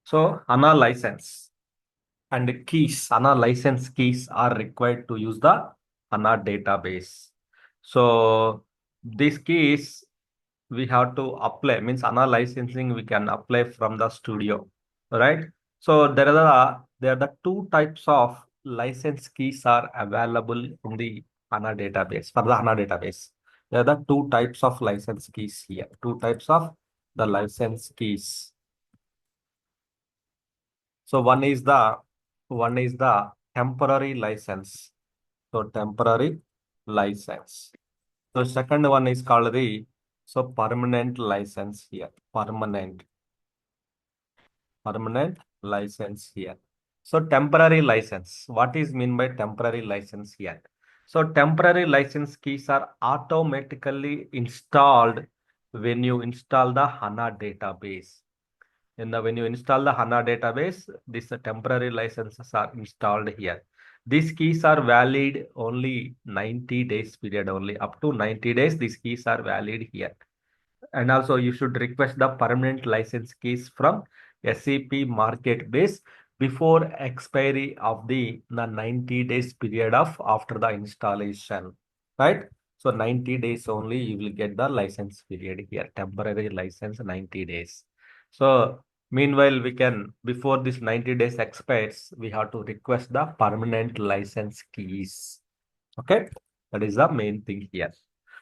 So HANA license and keys, HANA license keys are required to use the HANA database. So these keys we have to apply, means HANA licensing we can apply from the studio, right? So there are the two types of license keys are available in the HANA database, for the HANA database. There are the two types of license keys here, two types of the license keys. So one is the temporary license. So temporary license. So second one is called the permanent license here. Permanent license here. So temporary license. What is mean by temporary license here? So temporary license keys are automatically installed when you install the HANA database. When you install the HANA database, these temporary licenses are installed here. These keys are valid only 90 days period only. Up to 90 days, these keys are valid here. And also you should request the permanent license keys from SAP marketplace before expiry of the 90 days period of after the installation, right? So 90 days only you will get the license period here, temporary license 90 days. So meanwhile, we can, before this 90 days expires, we have to request the permanent license keys. Okay, that is the main thing here.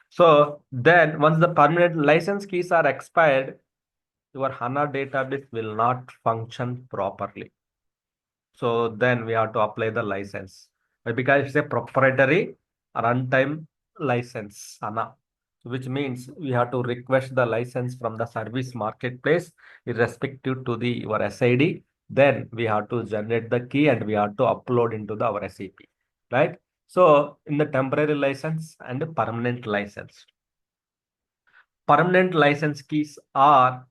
So then once the permanent license keys are expired, your HANA database will not function properly. So then we have to apply the license. Because it's a proprietary runtime license, HANA, which means we have to request the license from the service marketplace irrespective to the your SID. Then we have to generate the key and we have to upload into the our SAP, right? So in the temporary license and permanent license. Permanent license keys are,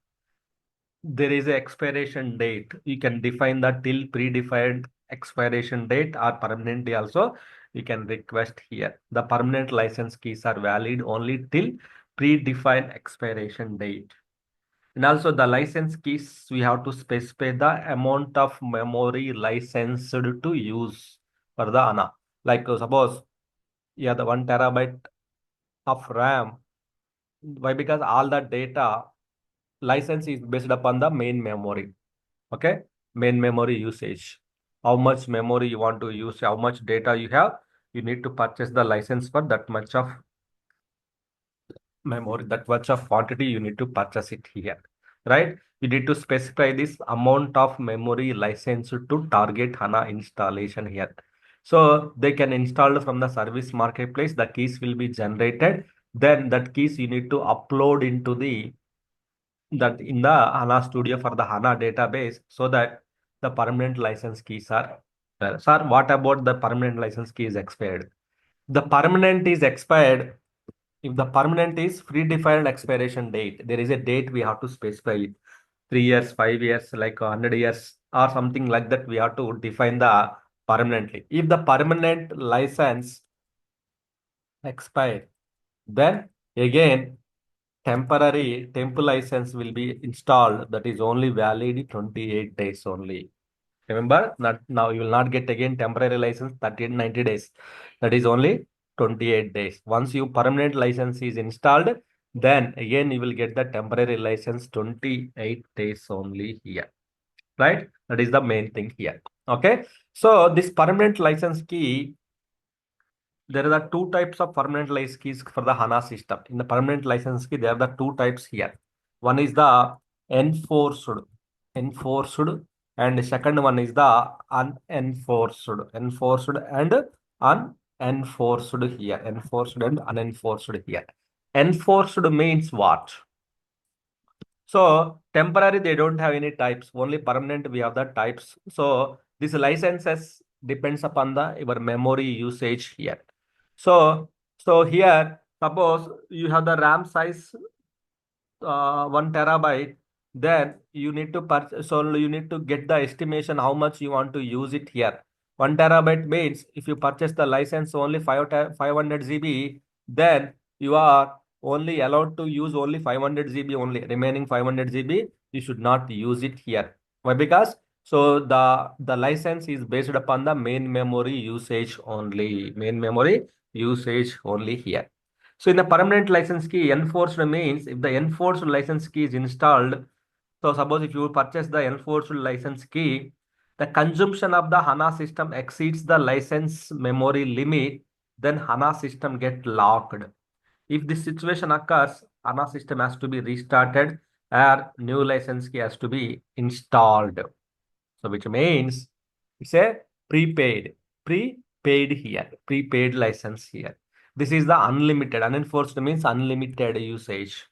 there is a expiration date. You can define the till predefined expiration date or permanently also you can request here. The permanent license keys are valid only till predefined expiration date. And also the license keys, we have to specify the amount of memory licensed to use for the HANA. Like suppose you have the 1 terabyte of RAM. Why? Because all the data license is based upon the main memory. Okay, main memory usage. How much memory you want to use, how much data you have, you need to purchase the license for that much of memory, that much of quantity you need to purchase it here, right? You need to specify this amount of memory license to target HANA installation here. So they can install from the service marketplace, the keys will be generated. Then that keys you need to upload into that in the HANA Studio for the HANA database so that the permanent license keys are there. Sir, what about the permanent license key is expired? The permanent is expired if the permanent is predefined expiration date. There is a date we have to specify it. 3 years, 5 years, like 100 years or something like that. We have to define the permanently. If the permanent license expired, then again temporary temp license will be installed, that is only valid 28 days only. Remember, not now you will not get again temporary license 30 90 days. That is only 28 days. Once you permanent license is installed, then again you will get the temporary license 28 days only here. Right? That is the main thing here. Okay. So this permanent license key, there are the two types of permanent license keys for the HANA system. In the permanent license key, there are the two types here. One is the enforced, enforced, and the second one is the unenforced, enforced and unenforced here, enforced and unenforced here. Enforced means what? So temporary, they don't have any types. Only permanent, we have the types. So this licenses depends upon the your memory usage here. So here, suppose you have the RAM size 1 terabyte, then you need to purchase. So you need to get the estimation how much you want to use it here. 1 terabyte means if you purchase the license only 500 GB, then you are only allowed to use only 500 GB only. Remaining 500 GB, you should not use it here. Why? Because so the license is based upon the main memory usage only. Main memory usage only here. So in the permanent license key, enforced means if the enforced license key is installed. So suppose if you purchase the enforced license key, the consumption of the HANA system exceeds the license memory limit, then HANA system get locked. If this situation occurs, HANA system has to be restarted or new license key has to be installed. So which means it's a prepaid here, prepaid license here. This is the unlimited. Unenforced means unlimited usage,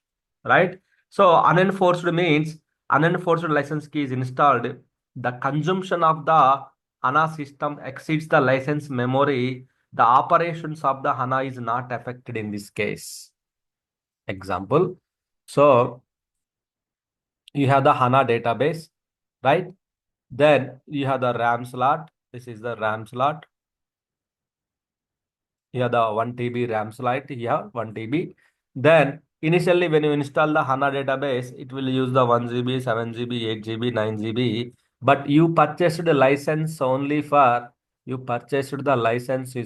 right? So unenforced means unenforced license key is installed. The consumption of the HANA system exceeds the license memory. The operations of the HANA is not affected in this case. Example. So you have the HANA database, right? Then you have the RAM slot. This is the RAM slot. Here the 1 TB RAM slot. Here 1 TB. Then initially when you install the HANA database, it will use the 1 GB, 7 GB, 8 GB, 9 GB. But you purchased the license only for is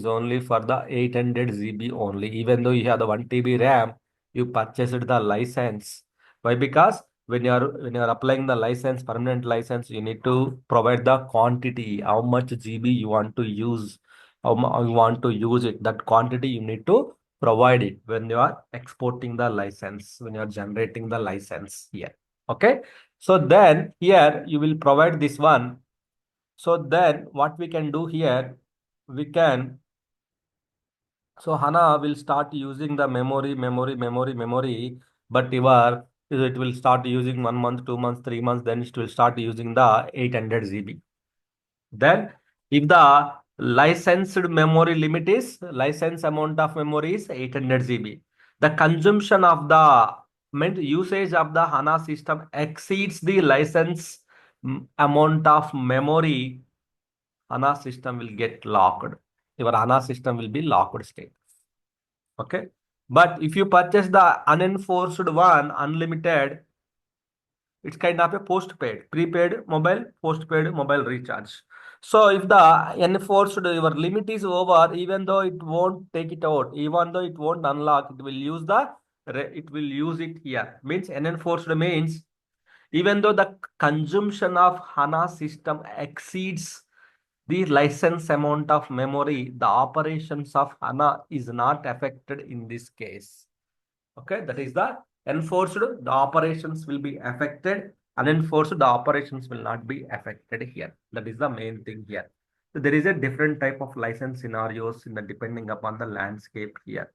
only for the 800 GB only. Even though you have the 1 TB RAM, you purchased the license. Why? Because when you are applying the license, permanent license, you need to provide the quantity, how much GB you want to use, how you want to use it. That quantity you need to provide it when you are exporting the license, when you are generating the license here. Okay. So then here you will provide this one. So then what we can do here, we can, so HANA will start using the memory, but it will start using 1 month, 2 months, 3 months, then it will start using the 800 GB. Then if the licensed memory limit is, license amount of memory is 800 GB, the consumption of the meant usage of the HANA system exceeds the license amount of memory, HANA system will get locked. Your HANA system will be locked state. Okay. But if you purchase the unenforced one, unlimited, it's kind of a postpaid mobile recharge. So if the enforced your limit is over, even though it won't take it out, even though it won't unlock, it will use it here. Means unenforced means even though the consumption of HANA system exceeds the license amount of memory, the operations of HANA is not affected in this case. Okay, that is the enforced, the operations will be affected. Unenforced, the operations will not be affected here. That is the main thing here. So there is a different type of license scenarios in the depending upon the landscape here.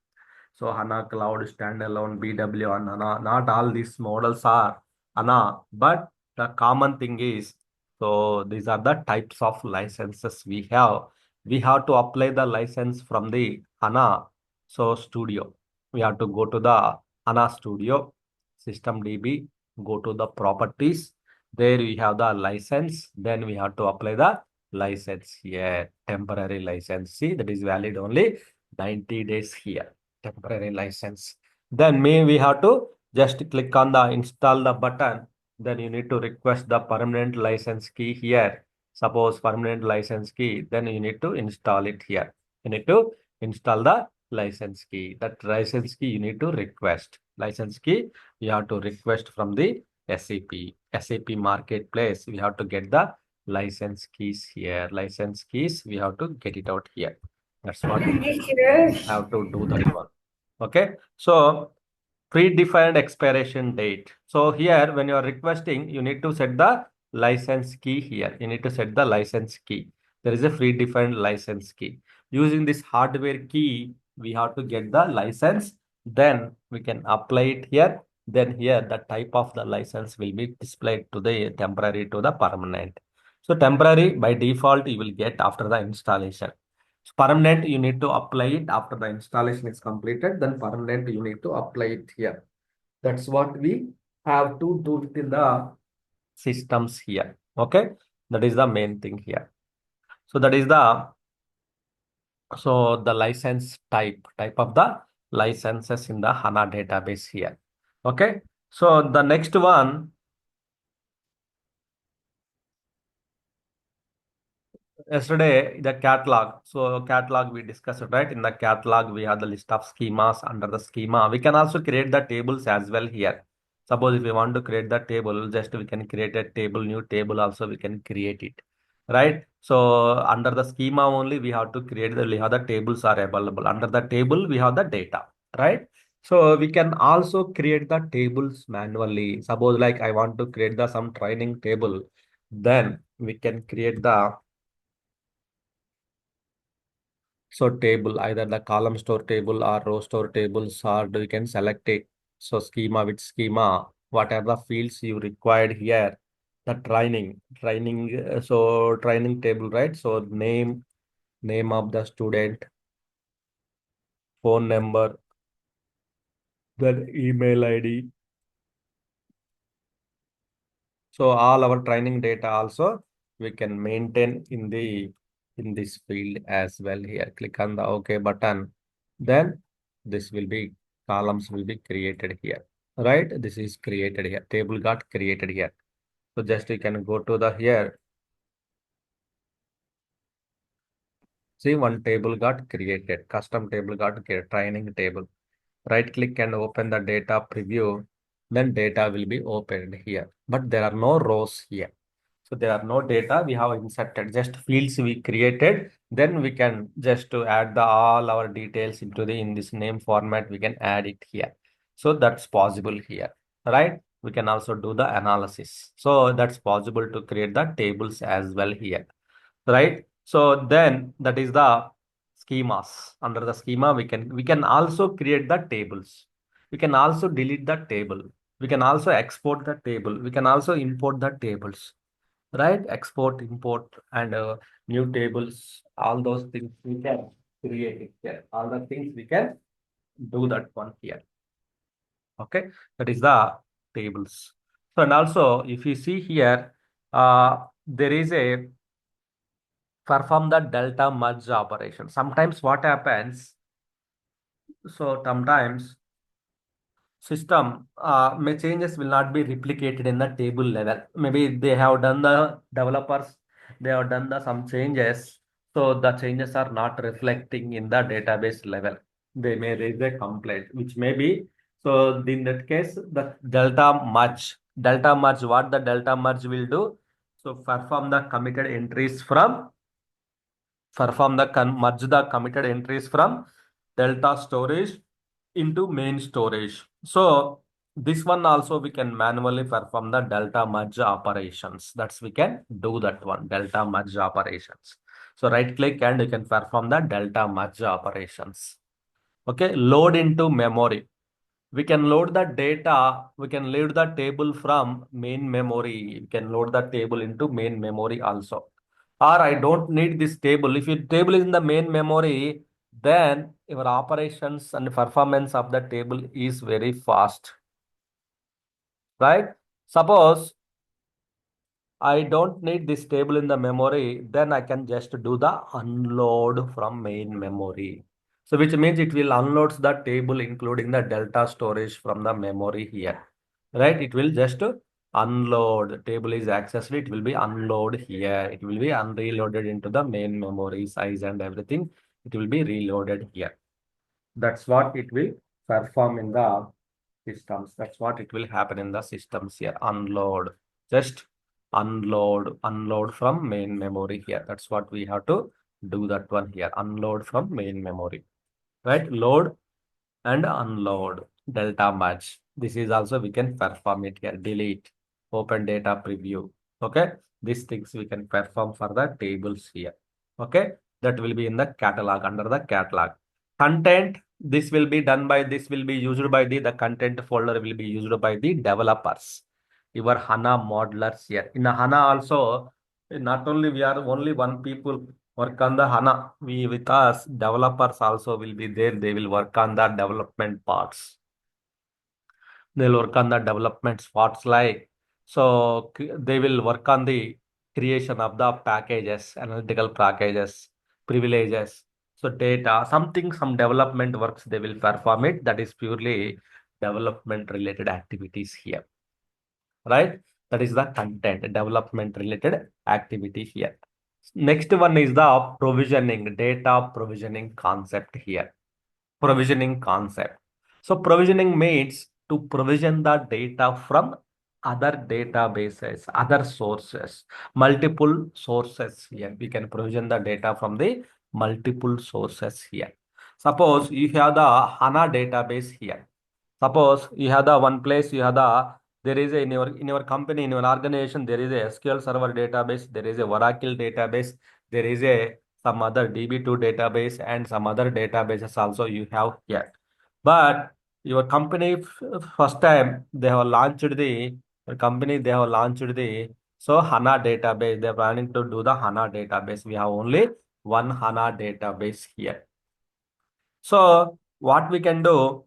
So HANA Cloud, Standalone, BW, and HANA. Not all these models are HANA, but the common thing is, so these are the types of licenses we have. We have to apply the license from the HANA. So Studio. We have to go to the HANA Studio, System DB, go to the properties. There we have the license. Then we have to apply the license here, temporary license. See, that is valid only 90 days here, temporary license. Then we have to just click on the install the button. Then you need to request the permanent license key here. Suppose permanent license key, then you need to install it here. You need to install the license key. That license key you need to request. License key you have to request from the SAP marketplace. We have to get the license keys here. License keys we have to get it out here. That's what we have to do that one. Okay. So predefined expiration date. So here when you are requesting, you need to set the license key here. You need to set the license key. There is a predefined license key. Using this hardware key, we have to get the license. Then we can apply it here. Then here the type of the license will be displayed to the temporary to the permanent. So temporary by default you will get after the installation. Permanent, you need to apply it after the installation is completed. Then permanent, you need to apply it here. That's what we have to do it in the systems here. Okay, that is the main thing here. So that is the license type of the licenses in the HANA database here. Okay, so the next one, yesterday the catalog. So catalog we discussed, right? In the catalog, we have the list of schemas. Under the schema, we can also create the tables as well here. Suppose if we want to create the table, just we can create a table, new table also we can create it, right? So under the schema only we have to create we have the tables are available. Under the table, we have the data, right? So we can also create the tables manually. Suppose like I want to create the some training table, then we can create the so table, either the column store table or row store tables, or we can select it. So schema with schema, whatever fields you required here, the so training table, right? So name of the student, phone number, then email ID. So all our training data also we can maintain in this field as well here. Click on the OK button. Then this will be columns will be created here. Right? This is created here. Table got created here. So just you can go to the here. See, one table got created. Custom table got created. Training table. Right click and open the data preview. Then data will be opened here. But there are no rows here. So there are no data we have inserted, just fields we created. Then we can just to add the all our details into the in this name format, we can add it here. So that's possible here, right? We can also do the analysis. So that's possible to create the tables as well here, right? So then that is the schemas. Under the schema, we can also create the tables. We can also delete the table. We can also export the table. We can also import the tables, right? Export, import, and new tables, all those things we can create it here. All the things we can do that one here. Okay, that is the tables. So, and also if you see here, there is a perform the delta merge operation. Sometimes what happens, so sometimes system changes will not be replicated in the table level. Maybe they have done the developers, they have done the some changes, so the changes are not reflecting in the database level. They may raise a complaint, which may be so. In that case, the delta merge, what the delta merge will do? So perform the committed entries from merge the committed entries from delta storage into main storage. So this one also we can manually perform the delta merge operations. That's we can do that one, delta merge operations. So right click and you can perform the delta merge operations. Okay, load into memory. We can load the data, we can load the table from main memory. We can load the table into main memory also. Or I don't need this table. If your table is in the main memory, then your operations and performance of the table is very fast, right? Suppose I don't need this table in the memory, then I can just do the unload from main memory. So which means it will unload the table including the delta storage from the memory here, right? It will just unload. The table is accessed, it will be unload here. It will be unreloaded into the main memory size and everything. It will be reloaded here. That's what it will perform in the systems. That's what it will happen in the systems here. Unload. Just unload from main memory here. That's what we have to do that one here. Unload from main memory. Right? Load and unload. Delta match. This is also we can perform it here. Delete. Open data preview. Okay. These things we can perform for the tables here. Okay. That will be in the catalog, under the catalog. Content, this will be used by the content folder will be used by the developers. Your HANA modelers here. In the HANA also, not only we are only one people work on the HANA. We with us developers also will be there. They will work on the development parts. They'll work on the development parts like so they will work on the creation of the packages, analytical packages, privileges. So data, something, some development works they will perform it. That is purely development related activities here, right? That is the content, development related activity here. Next one is the provisioning, data provisioning concept here. Provisioning concept. So provisioning means to provision the data from other databases, other sources, multiple sources here. We can provision the data from the multiple sources here. Suppose you have the HANA database here. Suppose you have the one place, you have the there is a in your company, in your organization, there is a SQL server database, there is a Oracle database, there is a some other DB2 database and some other databases also you have here. But your company first time they have launched the your company they have launched the so HANA database. They are planning to do the HANA database. We have only one HANA database here. So what we can do,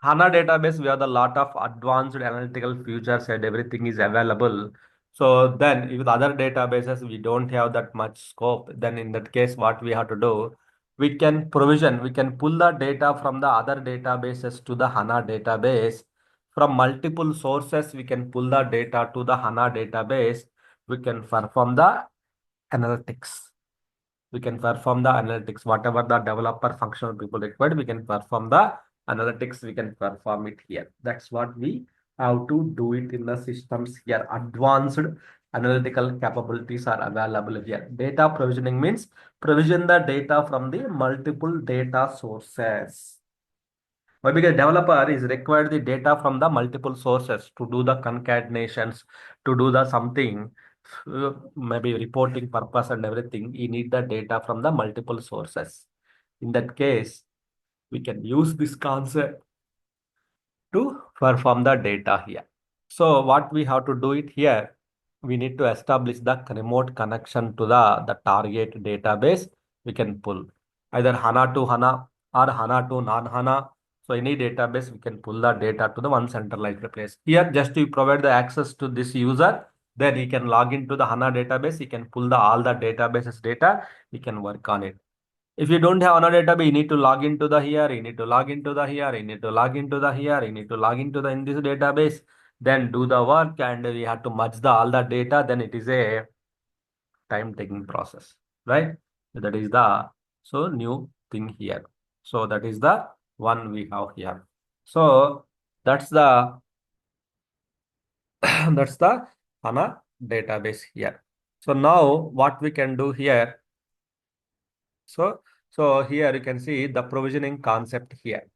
HANA database, we have a lot of advanced analytical features and everything is available. So then with other databases, we don't have that much scope. Then in that case, what we have to do, we can provision, we can pull the data from the other databases to the HANA database. From multiple sources, we can pull the data to the HANA database. We can perform the analytics. We can perform the analytics, whatever the developer functional people required, we can perform the analytics, we can perform it here. That's what we have to do it in the systems here. Advanced analytical capabilities are available here. Data provisioning means provision the data from the multiple data sources. Why? Because developer is required the data from the multiple sources to do the concatenations, to do the something, maybe reporting purpose and everything. You need the data from the multiple sources. In that case, we can use this concept to perform the data here. So what we have to do it here, we need to establish the remote connection to the target database. We can pull either HANA to HANA or HANA to non-HANA. So any database, we can pull the data to the one centralized place. Here, just to provide the access to this user, then he can log into the HANA database. He can pull the all the databases data. He can work on it. If you don't have another database, you need to log into the here, you need to log into the here, you need to log into the here, you need to log into the in this database, then do the work and we have to merge the all the data, then it is a time taking process, right? That is the so new thing here. So that is the one we have here. So that's the that's the HANA database here. So now what we can do here, so so here you can see the provisioning concept here.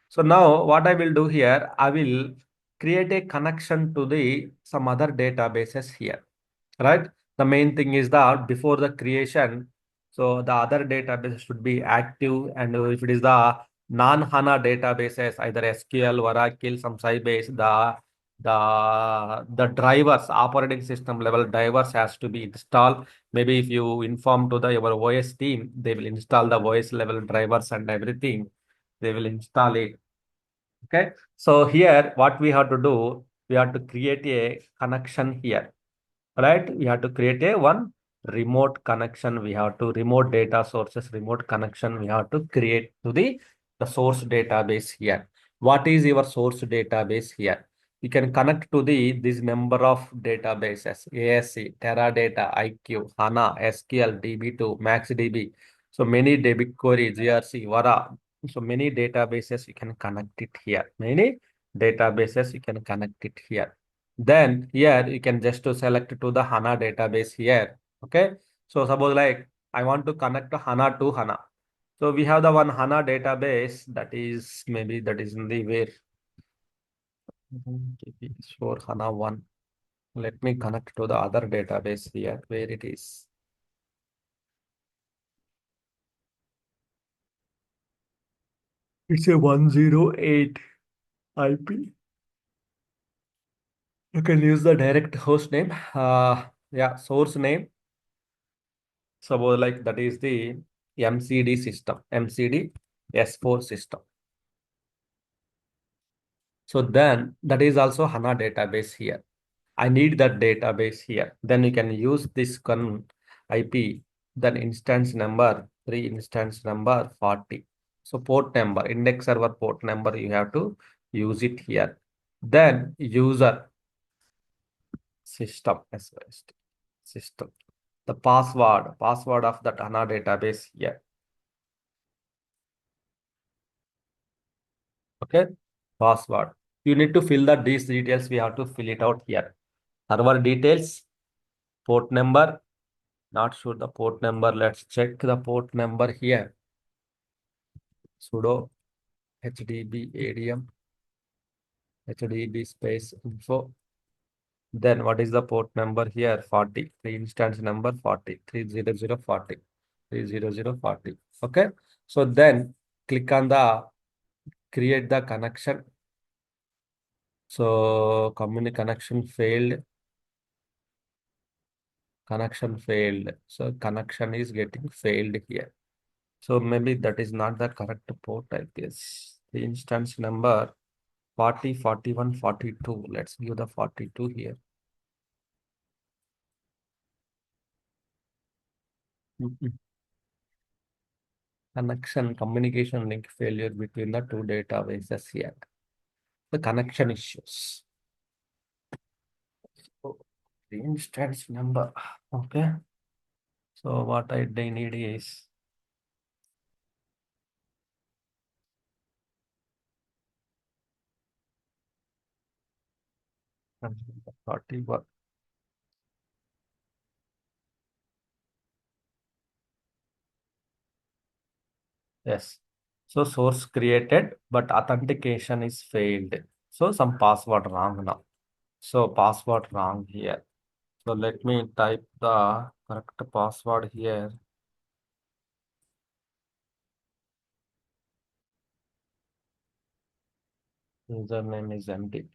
So now what I will do here, I will create a connection to the some other databases here, right? The main thing is that before the creation, so the other database should be active, and if it is the non-HANA databases, either SQL, Oracle, some Sybase, the drivers, operating system level drivers has to be installed. Maybe if you inform to the your OS team, they will install the OS level drivers and everything. They will install it. Okay. So here, what we have to do, we have to create a connection here, right? We have to create a one remote connection. We have to remote data sources, remote connection. We have to create to the source database here. What is your source database here? You can connect to the this number of databases: ASC, Teradata, IQ, HANA, SQL, DB2, MaxDB. So many BigQuery, GRC, Vara. So many databases you can connect it here. Many databases you can connect it here. Then here you can just to select to the HANA database here. Okay. So suppose like I want to connect to HANA to HANA. So we have the one HANA database that is maybe that is in the where for HANA one. Let me connect to the other database here where it is. It's a 108 IP. You can use the direct host name. Yeah, source name. Suppose like that is the MCD system, MCD S4 system. So then that is also HANA database here. I need that database here. Then you can use this con IP, then instance number 3, instance number 40. So port number, index server port number, you have to use it here. Then user system, system. the password of that HANA database here. Okay, password. You need to fill these details. We have to fill it out here. Server details, port number. Not sure the port number. Let's check the port number here. Sudo HDB ADM HDB space info. Then what is the port number here? 40. The instance number 40. 30040. 30040. Okay. So then click on the create the connection. So connection failed. Connection failed. So connection is getting failed here. So maybe that is not the correct port, I guess. The instance number 40, 41, 42. Let's give the 42 here. Mhm. Connection communication link failure between the two databases here. The connection issues. So the instance number. Okay. So what they need is 41. Yes. So source created, but authentication is failed. So some password wrong now. So password wrong here. So let me type the correct password here. Username is empty.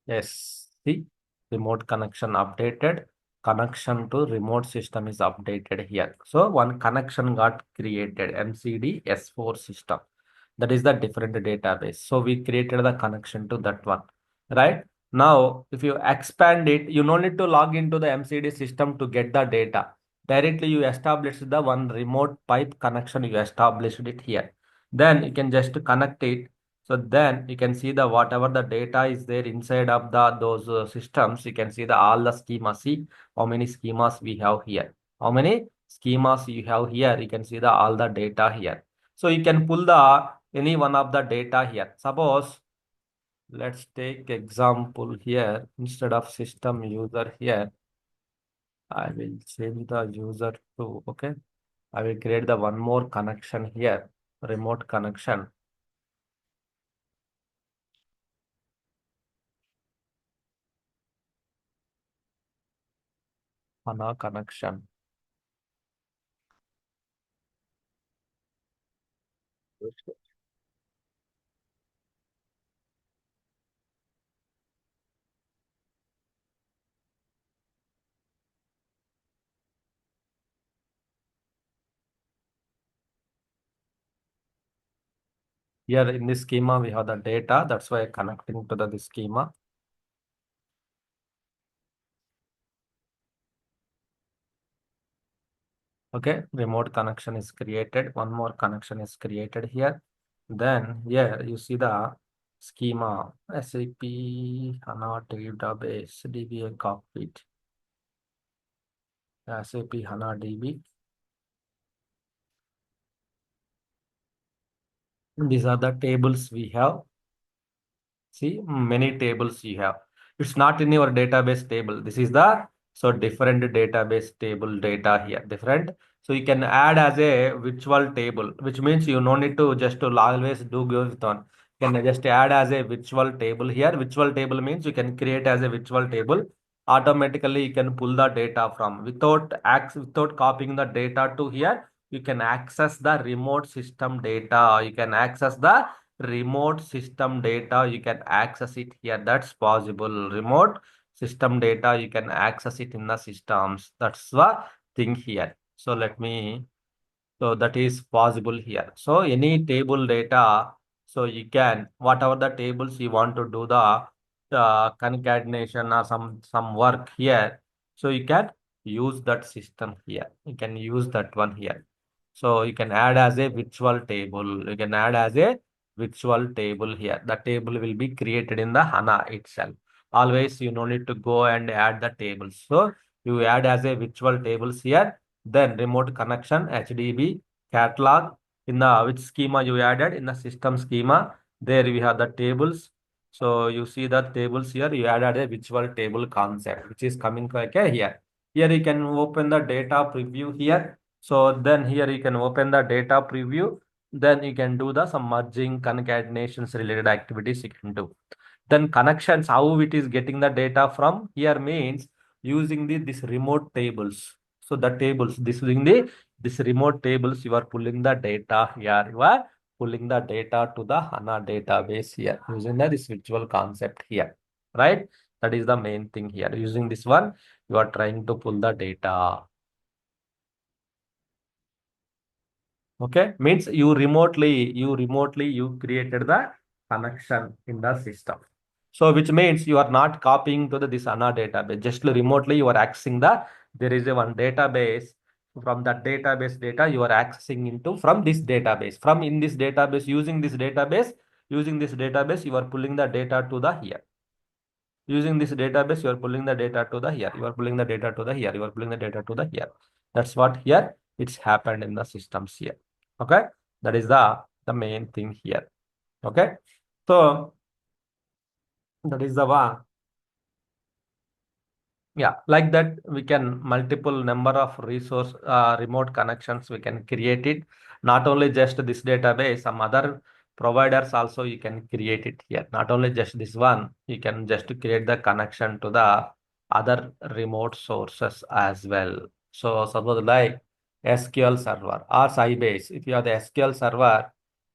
Yes. See, remote connection updated. Connection to remote system is updated here. So one connection got created, MCD S4 system. That is the different database. So we created the connection to that one, right? Now, if you expand it, you no need to log into the MCD system to get the data. Directly you establish the one remote pipe connection, you established it here. Then you can just connect it. So then you can see the whatever the data is there inside of those systems. You can see the all the schemas. See how many schemas we have here. How many schemas you have here? You can see the all the data here. So you can pull the any one of the data here. Suppose let's take example here. Instead of system user here, I will change the user to okay. I will create the one more connection here. Remote connection. HANA connection. Here in this schema, we have the data. That's why connecting to the schema. Okay, remote connection is created. One more connection is created here. Then here you see the schema SAP HANA database DBA cockpit. SAP HANA DB. These are the tables we have. See, many tables you have. It's not in your database table. This is the so different database table data here. Different. So you can add as a virtual table, which means you no need to just to always do go with on. You can just add as a virtual table here. Virtual table means you can create as a virtual table. Automatically you can pull the data from without copying the data to here. You can access the remote system data. You can access the remote system data, you can access it here. That's possible. Remote system data, you can access it in the systems. That's the thing here. So let me, so that is possible here. So any table data, so you can whatever the tables you want to do the concatenation or some work here, so you can use that system here. You can use that one here. So you can add as a virtual table. You can add as a virtual table here. The table will be created in the HANA itself. Always you no need to go and add the tables. So you add as a virtual tables here. Then remote connection, HDB, catalog. In the which schema you added in the system schema. There we have the tables. So you see the tables here. You added a virtual table concept, which is coming like here. Here you can open the data preview here. So then here you can open the data preview. Then you can do the some merging, concatenations related activities you can do. Then connections, how it is getting the data from here means using this remote tables. So the tables, this using this remote tables, you are pulling the data here. You are pulling the data to the HANA database here using this virtual concept here. Right? That is the main thing here. Using this one, you are trying to pull the data. Okay, means you created the connection in the system. So which means you are not copying to this HANA database. Just remotely you are accessing there is a one database. From that database data you are accessing into from this database. From in this database, using this database, you are pulling the data to the here. Using this database, you are pulling the data to the here. You are pulling the data to the here. You are pulling the data to the here. That's what here it's happened in the systems here. Okay, that is the main thing here. Okay, so that is the one. Yeah, like that we can multiple number of resource remote connections we can create it. Not only just this database, some other providers also you can create it here. Not only just this one, you can just create the connection to the other remote sources as well. So suppose like SQL server or Sybase. If you have the SQL server,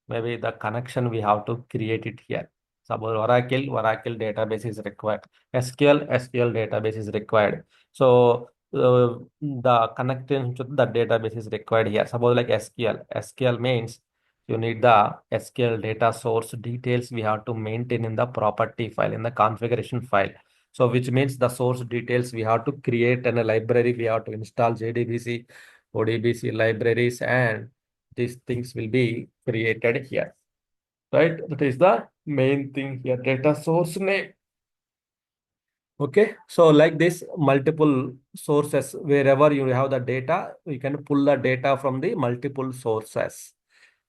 maybe the connection we have to create it here. Suppose Oracle database is required. SQL database is required. So the connection to the database is required here. Suppose like SQL means you need the SQL data source details we have to maintain in the property file, in the configuration file. So which means the source details we have to create in a library, we have to install JDBC, ODBC libraries, and these things will be created here. Right? That is the main thing here. Data source name. Okay, so like this, multiple sources, wherever you have the data, you can pull the data from the multiple sources.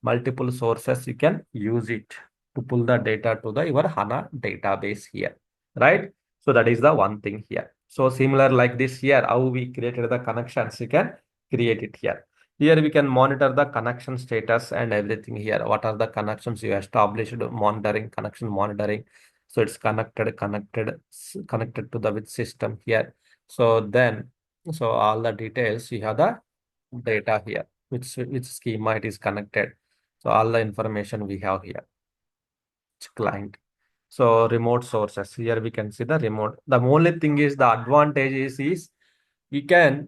Multiple sources, you can use it to pull the data to the your HANA database here, right? So that is the one thing here. So similar like this here, how we created the connections, you can create it here. Here we can monitor the connection status and everything here. What are the connections you established, monitoring, connection monitoring. So it's connected to the which system here. So then, so all the details, you have the data here, which schema it is connected. So all the information we have here. It's client. So remote sources. Here we can see the remote. The only thing is the advantage is we can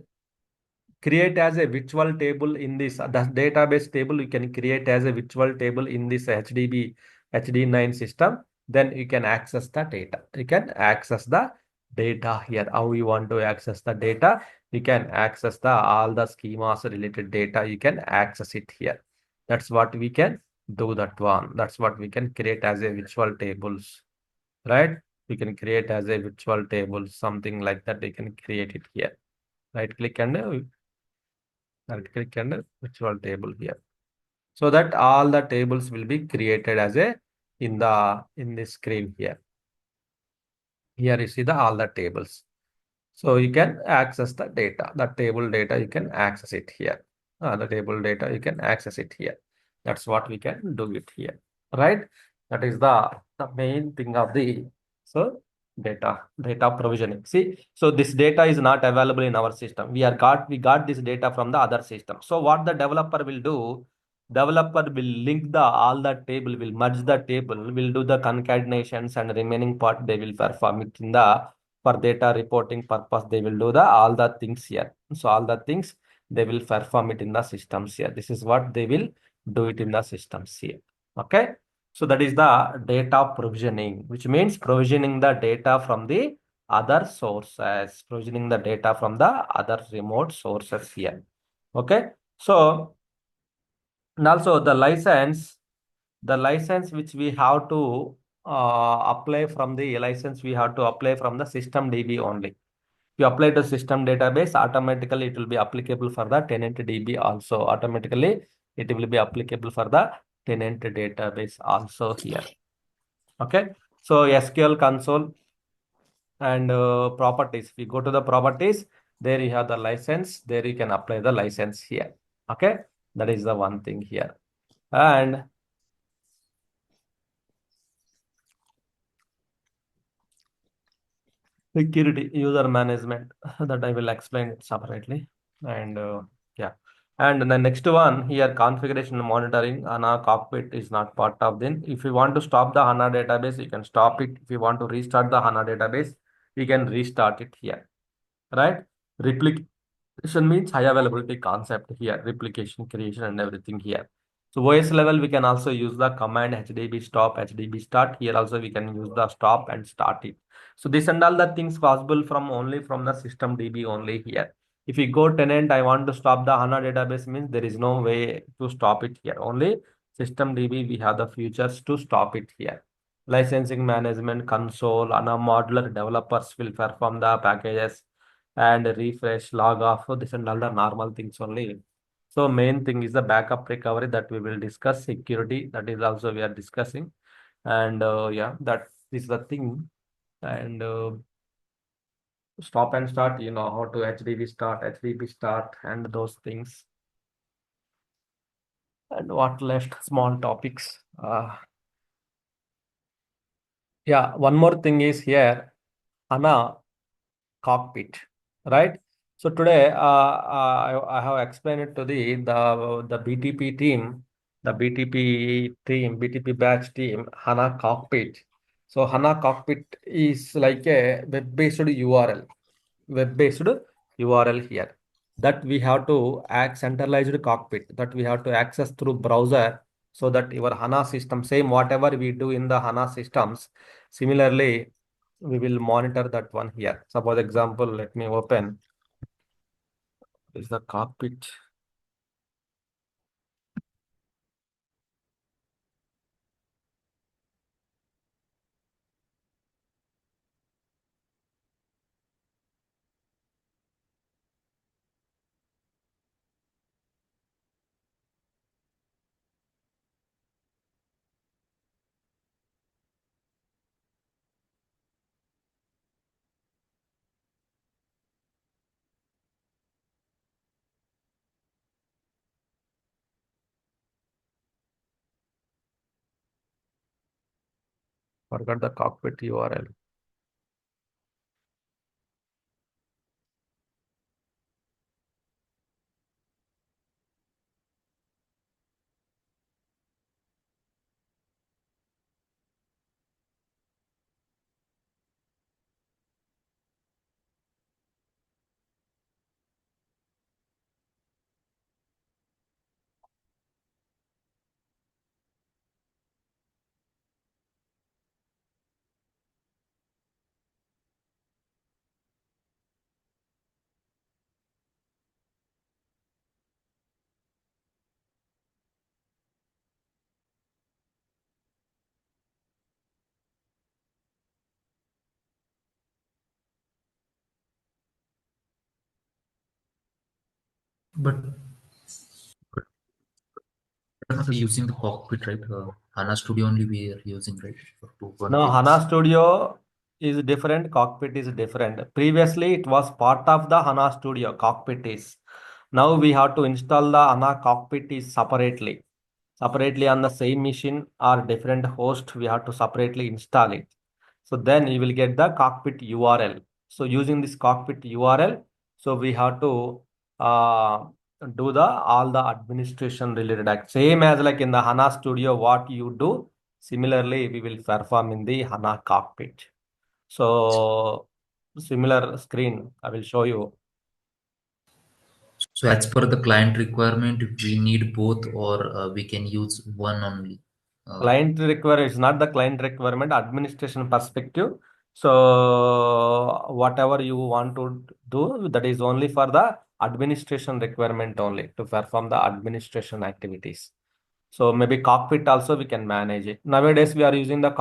create as a virtual table in this the database table. You can create as a virtual table in this HD9 system. Then you can access the data. You can access the data here. How you want to access the data? You can access the all the schemas related data. You can access it here. That's what we can do that one. That's what we can create as a virtual tables, right? We can create as a virtual table, something like that. We can create it here. Right click and virtual table here. So that all the tables will be created as a in this screen here. Here you see the all the tables. So you can access the data, the table data, you can access it here. The table data, you can access it here. That's what we can do it here, right? That is the main thing of the, so data provisioning. See, so this data is not available in our system. We got this data from the other system. So what the developer will do, developer will link the all the table, will merge the table, will do the concatenations, and remaining part they will perform it in the for data reporting purpose. They will do the all the things here. So all the things they will perform it in the systems here. This is what they will do it in the systems here. Okay, so that is the data provisioning, which means provisioning the data from the other sources, provisioning the data from the other remote sources here. Okay, so And also the license which we have to apply from the license, we have to apply from the system DB only. If you apply to system database, automatically it will be applicable for the tenant DB also. Automatically it will be applicable for the tenant database also here. Okay. So SQL console and properties. If you go to the properties, there you have the license. There you can apply the license here. Okay. That is the one thing here. And security user management that I will explain it separately. And yeah. And the next one here, configuration and monitoring. HANA cockpit is not part of them. If you want to stop the HANA database, you can stop it. If you want to restart the HANA database, you can restart it here. Right? Replication means high availability concept here, replication, creation, and everything here. So OS level, we can also use the command HDB stop, HDB start. Here also we can use the stop and start it. So this and all the things possible from only from the system DB only here. If you go tenant, I want to stop the HANA database means there is no way to stop it here. Only system DB we have the features to stop it here. Licensing management console, HANA modular developers will perform the packages and refresh, log off. So this and all the normal things only. So main thing is the backup recovery that we will discuss. Security that is also we are discussing, and yeah, that is the thing. And stop and start, you know how to HDB start, and those things. And what left? Small topics. Yeah, one more thing is here, HANA cockpit, right? So today, I have explained it to the BTP team, BTP batch team, HANA cockpit. So HANA cockpit is like a web-based URL, web-based URL here that we have to centralized cockpit that we have to access through browser, so that your HANA system, same whatever we do in the HANA systems, similarly we will monitor that one here. Suppose example, let me open this is the cockpit. Forgot the cockpit URL. But we're not using the cockpit, right? HANA Studio only we are using, right? For two No, configs. HANA Studio is different, cockpit is different. Previously, it was part of the HANA Studio, cockpit is. Now we have to install the HANA cockpit is separately on the same machine or different host, we have to separately install it. So then you will get the cockpit URL. So using this cockpit URL, so we have to uh, do the all the administration related act. Same as like in the HANA Studio, what you do, similarly we will perform in the HANA cockpit. So similar screen, I will show you. So as per the client requirement, we need both, or we can use one only. Client require is not the client requirement, administration perspective. So whatever you want to do, that is only for the administration requirement only to perform the administration activities. So maybe cockpit also we can manage it. Nowadays we are using the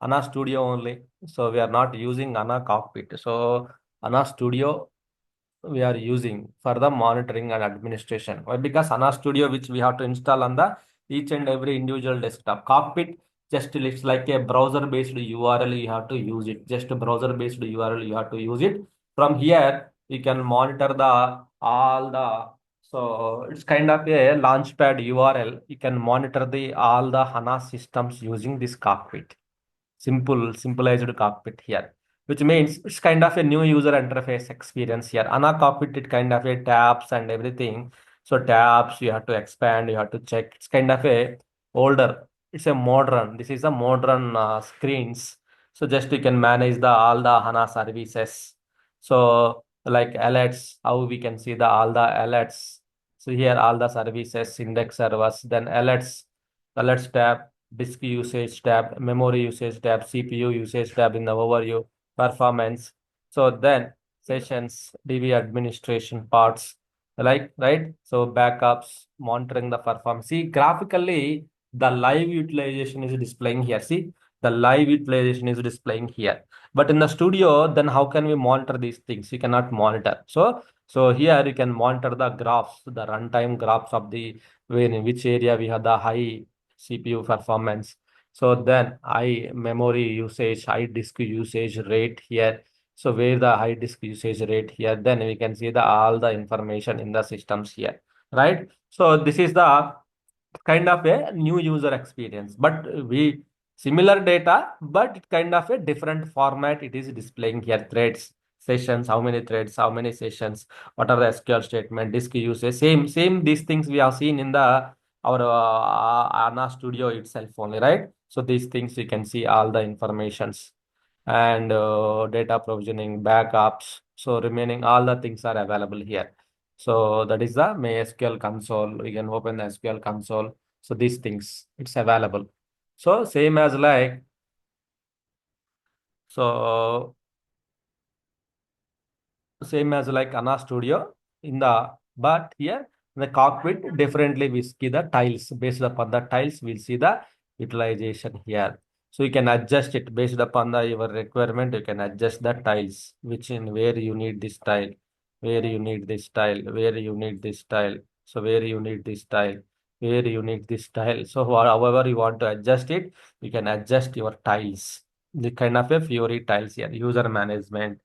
ANA Studio only. So we are not using ANA cockpit. So ANA Studio we are using for the monitoring and administration. Why? Because HANA Studio, which we have to install on the each and every individual desktop. Cockpit just it's like a browser-based URL. You have to use it. Just a browser-based URL. You have to use it. From here, you can monitor the all the. So it's kind of a launchpad URL. You can monitor the all the HANA systems using this cockpit. Simplified cockpit here, which means it's kind of a new user interface experience here. Ana cockpit, it kind of a tabs and everything. So tabs you have to expand, you have to check. It's kind of a older. It's a modern. This is a modern screens. So just you can manage the all the HANA services. So like alerts, how we can see the all the alerts. So here all the services, index servers, then alerts tab, disk usage tab, memory usage tab, CPU usage tab in the overview, performance. So then sessions, DB administration parts, like right. So backups, monitoring the performance. See, graphically, the live utilization is displaying here. See, the live utilization is displaying here. But in the studio, then how can we monitor these things? You cannot monitor. So here you can monitor the graphs, the runtime graphs of the where in which area we have the high CPU performance. So then high memory usage, high disk usage rate here. So where the high disk usage rate here, then we can see the all the information in the systems here, right? So this is the kind of a new user experience, but we similar data, but it kind of a different format. It is displaying here threads, sessions, how many threads, how many sessions, what are the SQL statement, disk usage, same these things we have seen in the our ANA Studio itself only, right? So these things you can see all the informations and data provisioning, backups. So remaining all the things are available here. So that is the MySQL console. We can open the SQL console. So these things it's available. So same as like so same as like Ana Studio in the but here in the cockpit differently we see the tiles based upon the tiles we'll see the utilization here. So you can adjust it based upon the your requirement. You can adjust the tiles which in where you need this tile, where you need this tile, where you need this tile. So where you need this tile, where you need this tile. So however you want to adjust it, you can adjust your tiles. The kind of a Fiori tiles here, user management,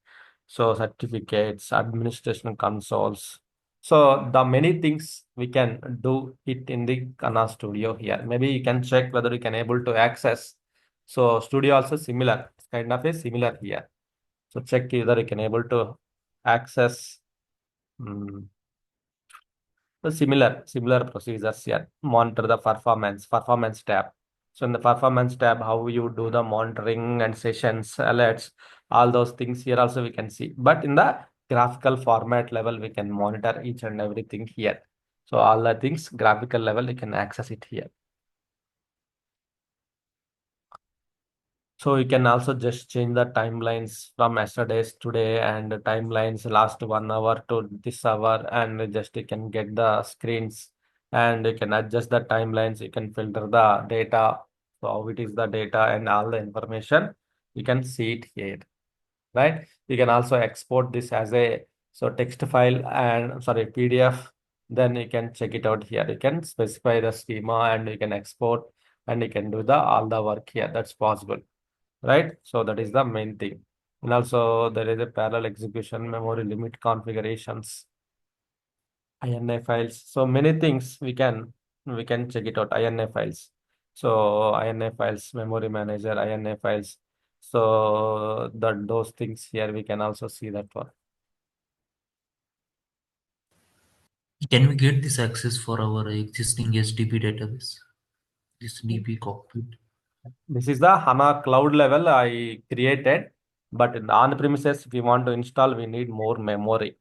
so certificates, administration consoles. So the many things we can do it in the Kana Studio here. Maybe you can check whether you can able to access. So Studio also similar, it's kind of a similar here. So check whether you can able to access. mm, so similar procedures here. Monitor the performance tab. So in the performance tab, how you do the monitoring and sessions, alerts, all those things here also we can see. But in the graphical format level, we can monitor each and everything here. So all the things graphical level, you can access it here. So you can also just change the timelines from yesterday's today and the timelines last 1 hour to this hour, and just you can get the screens and you can adjust the timelines. You can filter the data. So how it is the data and all the information. You can see it here, right? You can also export this as a so text file and sorry PDF. Then you can check it out here. You can specify the schema and you can export and you can do the all the work here. That's possible, right? So that is the main thing. And also there is a parallel execution, memory limit configurations, INI files. So many things we can check it out. INI files. So INI files, memory manager, INI files. So that those things here we can also see that one. Can we get this access for our existing HDB database? This DB cockpit. This is the HANA cloud level I created, but in on premises, if we want to install, we need more memory.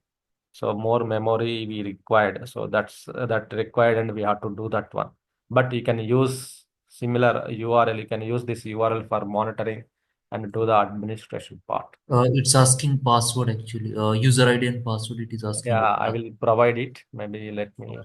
So more memory we required. So that's that required, and we have to do that one. But you can use similar URL. You can use this URL for monitoring and do the administration part. It's asking password actually. User ID and password. It is asking Yeah, about I will provide it. Maybe let me.